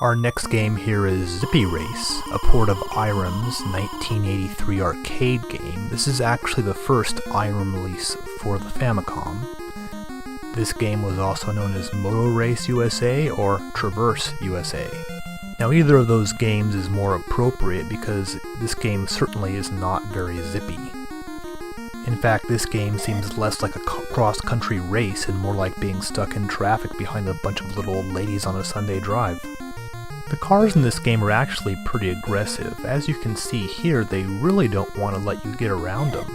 Our next game here is Zippy Race, a port of Irem's 1983 arcade game. This is actually the first Irem release for the Famicom. This game was also known as Moto Race USA or Traverse USA. Now either of those games is more appropriate because this game certainly is not very zippy. In fact, this game seems less like a cross-country race and more like being stuck in traffic behind a bunch of little old ladies on a Sunday drive. The cars in this game are actually pretty aggressive. As you can see here, they really don't want to let you get around them.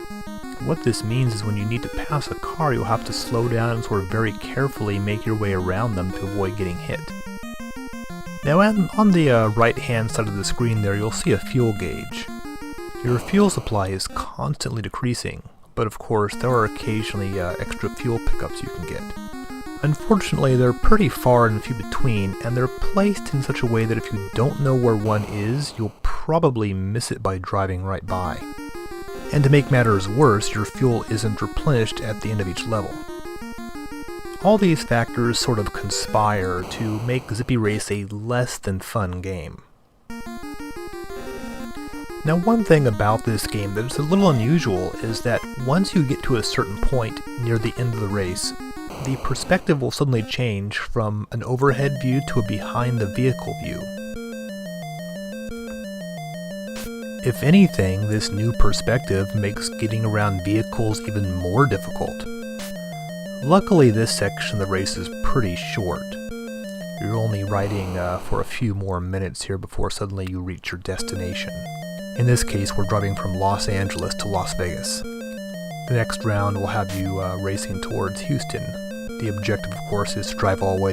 What this means is when you need to pass a car, you'll have to slow down and sort of very carefully make your way around them to avoid getting hit. Now on the right-hand side of the screen there, you'll see a fuel gauge. Your fuel supply is constantly decreasing, but of course there are occasionally extra fuel pickups you can get. Unfortunately, they're pretty far and few between, and they're placed in such a way that if you don't know where one is, you'll probably miss it by driving right by. And to make matters worse, your fuel isn't replenished at the end of each level. All these factors sort of conspire to make Zippy Race a less than fun game. Now one thing about this game that is a little unusual is that once you get to a certain point near the end of the race, the perspective will suddenly change from an overhead view to a behind the vehicle view. If anything, this new perspective makes getting around vehicles even more difficult. Luckily, this section of the race is pretty short. You're only riding for a few more minutes here before suddenly you reach your destination. In this case, we're driving from Los Angeles to Las Vegas. The next round will have you racing towards Houston. The objective, of course, is to drive all the way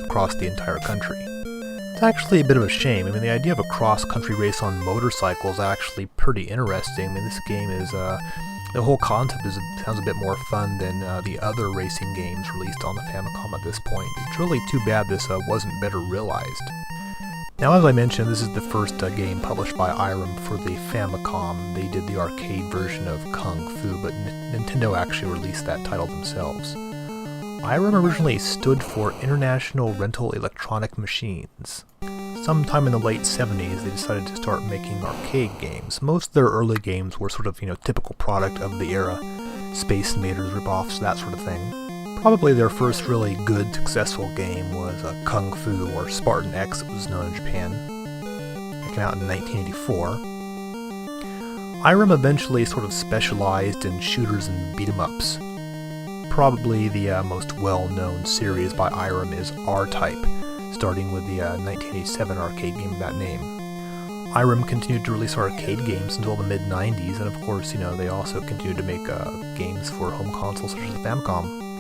across the entire country. It's actually a bit of a shame. I mean, the idea of a cross-country race on motorcycles is actually pretty interesting. I mean, this game is, the whole concept sounds a bit more fun than the other racing games released on the Famicom at this point. It's really too bad this wasn't better realized. Now, as I mentioned, this is the first game published by Irem for the Famicom. They did the arcade version of Kung Fu, but Nintendo actually released that title themselves. Irem originally stood for International Rental Electronic Machines. Sometime in the late 70s, they decided to start making arcade games. Most of their early games were sort of, typical product of the era. Space Invaders ripoffs, that sort of thing. Probably their first really good, successful game was Kung Fu, or Spartan X, it was known in Japan. It came out in 1984. Irem eventually sort of specialized in shooters and beat-em-ups. Probably the most well-known series by Irem is R-Type, starting with the 1987 arcade game of that name. Irem continued to release arcade games until the mid-90s, and of course, they also continued to make games for home consoles such as the Famicom.